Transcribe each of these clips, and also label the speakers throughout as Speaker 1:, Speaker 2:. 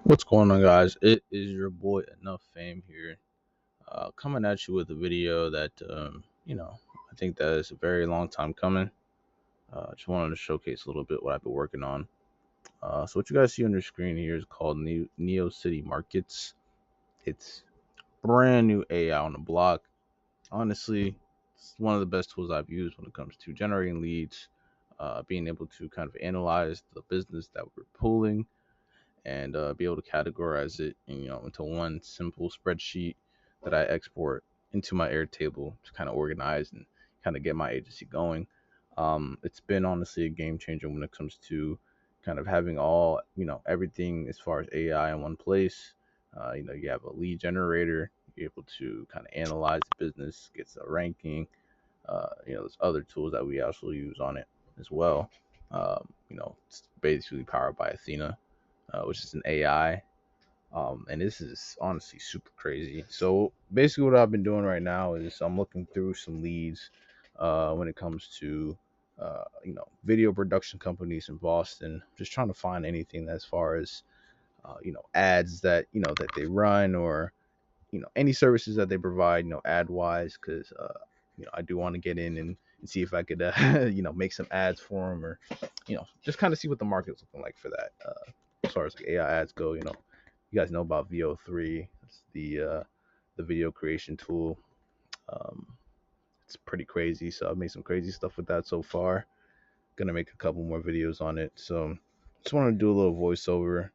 Speaker 1: What's going on, guys? It is your boy Enough Fame here, coming at you with a video that I think that is a very long time coming. Just wanted to showcase a little bit what I've been working on. So what you guys see on your screen here is called Neo City Markets. It's brand new AI on the block. Honestly, it's one of the best tools I've used when it comes to generating leads, being able to kind of analyze the business that we're pulling and be able to categorize it, into one simple spreadsheet that I export into my Airtable to kind of organize and kind of get my agency going. It's been honestly a game changer when it comes to kind of having all everything as far as AI in one place. You have a lead generator. You're able to kind of analyze the business, gets a ranking. There's other tools that we also use on it as well. It's basically powered by Athena, which is an AI. And this is honestly super crazy. So basically, what I've been doing right now is I'm looking through some leads when it comes to video production companies in Boston. Just trying to find anything as far as ads that that they run, or any services that they provide, ad wise, because I do want to get in and see if I could make some ads for them, or just kind of see what the market's looking like for that. As far as like AI ads go, you guys know about VO3. It's the video creation tool. Um, it's pretty crazy. So I've made some crazy stuff with that so far. Gonna make a couple more videos on it. So just want to do a little voiceover,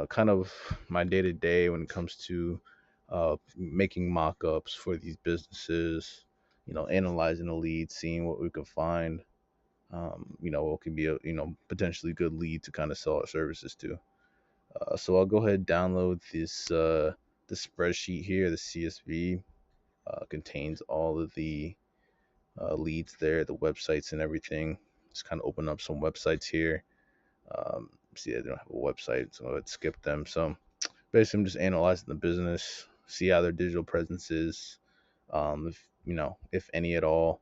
Speaker 1: kind of my day to day when it comes to making mock-ups for these businesses. Analyzing the lead, seeing what we can find. What can be a potentially good lead to kind of sell our services to. So I'll go ahead and download the spreadsheet here. The CSV contains all of the leads there, the websites and everything. Just kind of open up some websites here. See, they don't have a website, so let's skip them. So basically, I'm just analyzing the business, see how their digital presence is, if if any at all.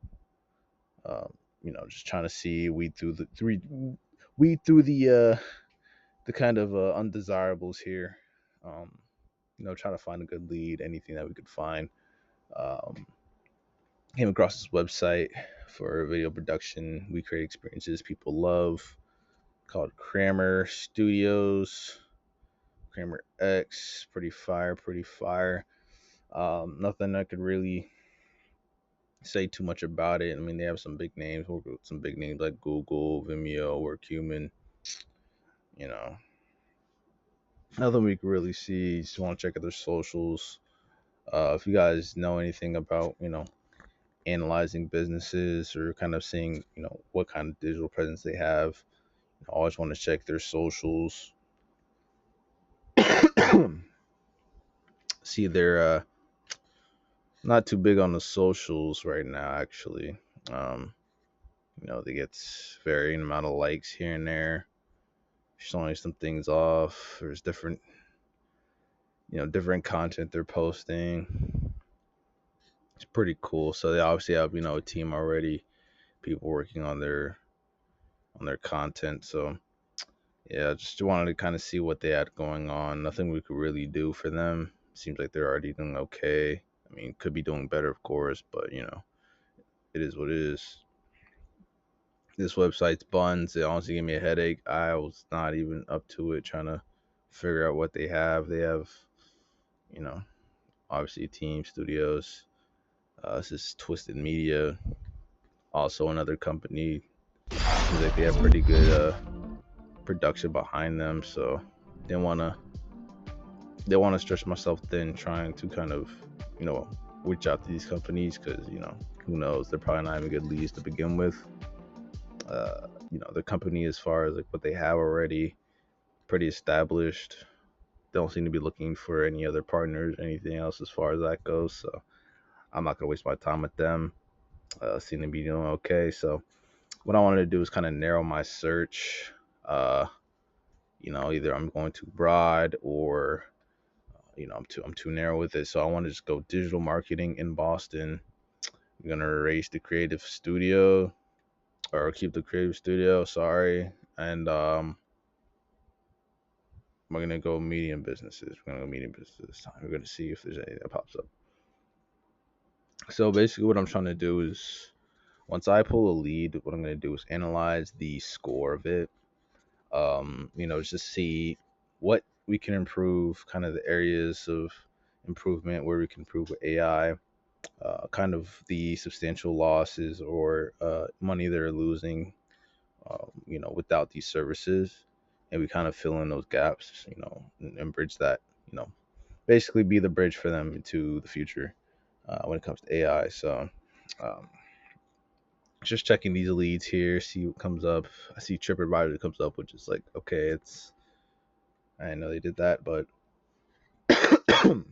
Speaker 1: Just trying to see weed through the kind of undesirables here. Um, trying to find a good lead, anything that we could find. Um, Came across this website for video production. We create experiences people love, called Kramer Studios. Kramer X, pretty fire, pretty fire. Nothing I could really say too much about it. I mean, they have some big names. Work with some big names like Google, Vimeo, Workhuman. You know, nothing we can really see. Just want to check out their socials. If you guys know anything about analyzing businesses or kind of seeing what kind of digital presence they have, I always want to check their socials. See, they're not too big on the socials right now, actually. Um, they get varying amount of likes here and there. Showing some things off. There's different content they're posting. It's pretty cool. So they obviously have a team already, people working on their content. So yeah, just wanted to kind of see what they had going on. Nothing we could really do for them. Seems like they're already doing okay. I mean, could be doing better, of course, but it is what it is. This website's buns. It honestly gave me a headache. I was not even up to it trying to figure out what they have. They have, you know, obviously Team Studios. This is Twisted Media, also another company. Seems like they have pretty good production behind them. So they wanna they want to stretch myself thin, trying to kind of you know reach out to these companies because who knows, they're probably not even good leads to begin with. The company, as far as like what they have already, pretty established. Don't seem to be looking for any other partners, anything else as far as that goes. So I'm not gonna waste my time with them. Seem to be doing okay. So what I wanted to do is kind of narrow my search. Uh, either I'm going too broad, or I'm too narrow with it. So I want to just go digital marketing in Boston. I'm gonna erase the creative studio, or keep the creative studio. Sorry, and we're gonna go medium businesses. We're gonna go medium businesses this time. We're gonna see if there's anything that pops up. So basically, what I'm trying to do is once I pull a lead, what I'm gonna do is analyze the score of it. Just see what we can improve, kind of the areas of improvement where we can improve with AI, kind of the substantial losses or money they're losing, without these services, and we kind of fill in those gaps, and bridge that, you know, basically be the bridge for them into the future when it comes to AI. So, um, just checking these leads here, see what comes up. I see TripAdvisor comes up, which is like, okay, I didn't know they did that, but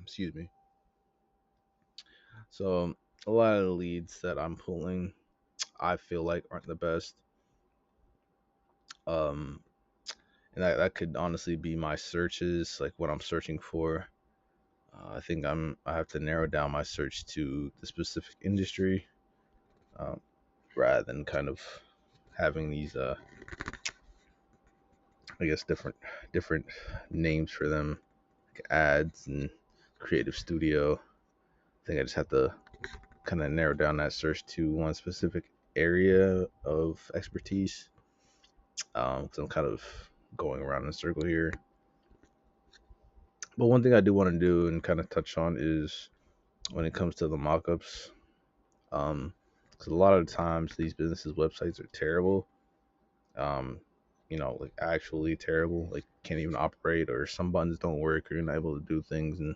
Speaker 1: excuse me. So a lot of the leads that I'm pulling, I feel like aren't the best. Um, and that could honestly be my searches, like what I'm searching for. I think I have to narrow down my search to the specific industry, um, rather than kind of having these, I guess, different names for them, like ads and creative studio. I think I just have to kind of narrow down that search to one specific area of expertise. So I'm kind of going around in a circle here. But one thing I do want to do and kind of touch on is when it comes to the mockups. Because a lot of times these businesses' websites are terrible. Um, like actually terrible. Like can't even operate, or some buttons don't work, or you're not able to do things, and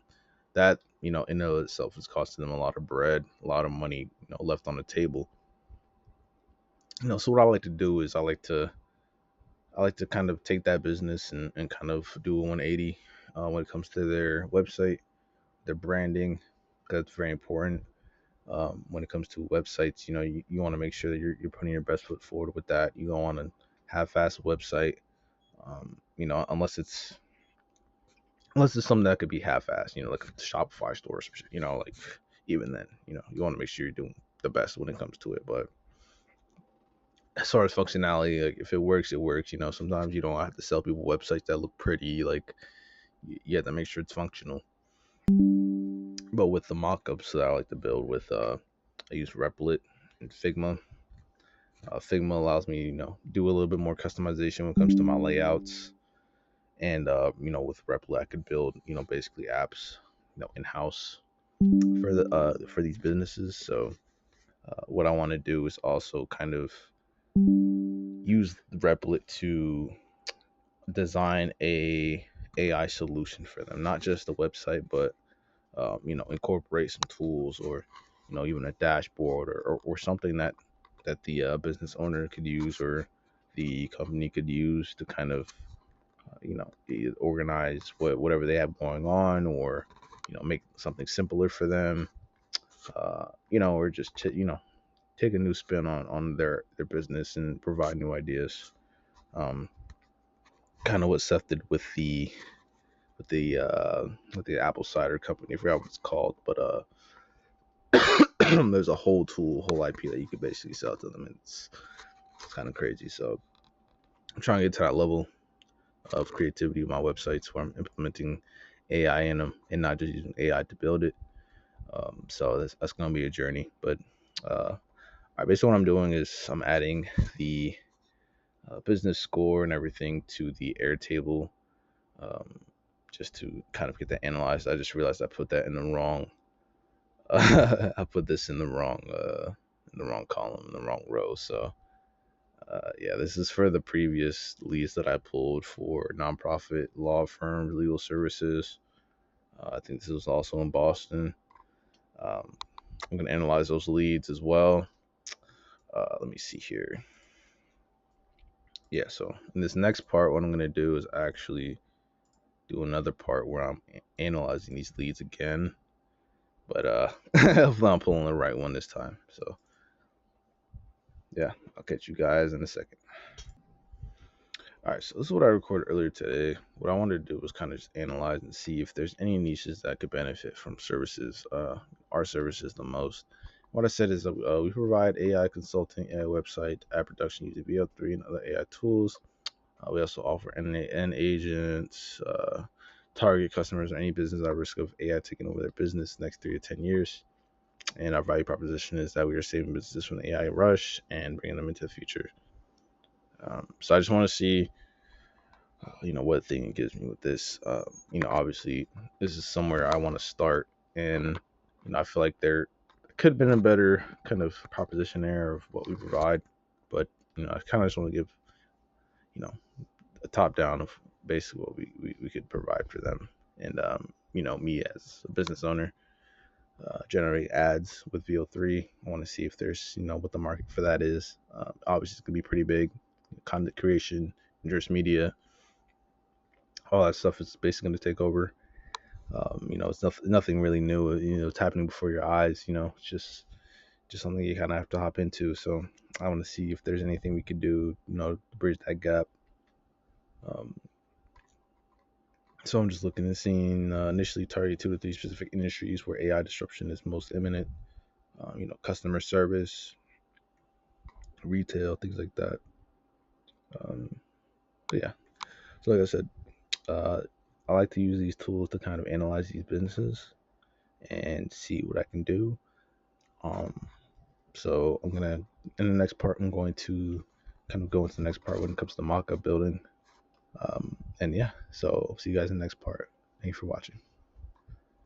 Speaker 1: that in and of itself is costing them a lot of bread, a lot of money, left on the table. So what I like to do is I like to kind of take that business and kind of do a 180 when it comes to their website, their branding. That's very important. When it comes to websites, you want to make sure that you're putting your best foot forward with that. You don't want to half-ass website, unless it's something that could be half-assed, like a Shopify store, or some shit, like even then, you want to make sure you're doing the best when it comes to it. But as far as functionality, like if it works, it works. Sometimes you don't have to sell people websites that look pretty. Like you have to make sure it's functional. But with the mockups that I like to build with, I use Replit and Figma. Figma allows me, do a little bit more customization when it comes to my layouts. And with Replit, I could build, basically apps, in house for these businesses. So what I want to do is also kind of use Replit to design a AI solution for them, not just a website, but incorporate some tools, or even a dashboard, or something that the business owner could use, or the company could use to kind of organize whatever they have going on, or make something simpler for them, or just take a new spin on their business and provide new ideas. Um, Kind of what Seth did with the apple cider company. I forgot what it's called, but there's a whole tool, whole IP that you could basically sell to them. It's kind of crazy. So I'm trying to get to that level of creativity with my websites where I'm implementing AI in them and not just using AI to build it. So that's going to be a journey. But all right, basically what I'm doing is I'm adding the business score and everything to the Airtable, um, just to kind of get that analyzed. I just realized I put that in the wrong. I put this in the wrong column, in the wrong row. So yeah, this is for the previous leads that I pulled for nonprofit law firms, legal services. I think this was also in Boston. Um, I'm going to analyze those leads as well. Let me see here. Yeah, so in this next part, what I'm going to do is actually do another part where I'm analyzing these leads again. But hopefully I'm pulling the right one this time. So yeah, I'll catch you guys in a second. All right, so this is what I recorded earlier today. What I wanted to do was kind of just analyze and see if there's any niches that could benefit from our services the most. What I said is we provide AI consulting, AI website, app production using VO3 and other AI tools. We also offer N agents, target customers, or any business at risk of AI taking over their business next 3 to 10 years. And our value proposition is that we are saving businesses from the AI rush and bringing them into the future. So I just want to see, what thing it gives me with this. Obviously, this is somewhere I want to start, and I feel like there could have been a better kind of proposition there of what we provide, but I kind of just want to give, you know, a top down of basically what we could provide for them, and me as a business owner. Generate ads with VO3. I want to see if there's, what the market for that is. Obviously, it's going to be pretty big. Content creation, interest media, all that stuff is basically going to take over. It's nothing really new. It's happening before your eyes. It's just something you kind of have to hop into. So I want to see if there's anything we could do, to bridge that gap. Um, so I'm just looking and seeing, initially target 2 to 3 specific industries where AI disruption is most imminent. Customer service, retail, things like that. Um, but yeah, so like I said, uh, I like to use these tools to kind of analyze these businesses and see what I can do. Um, so in the next part, I'm going to kind of go into the next part when it comes to mock-up building. And yeah, so see you guys in the next part. Thanks for watching.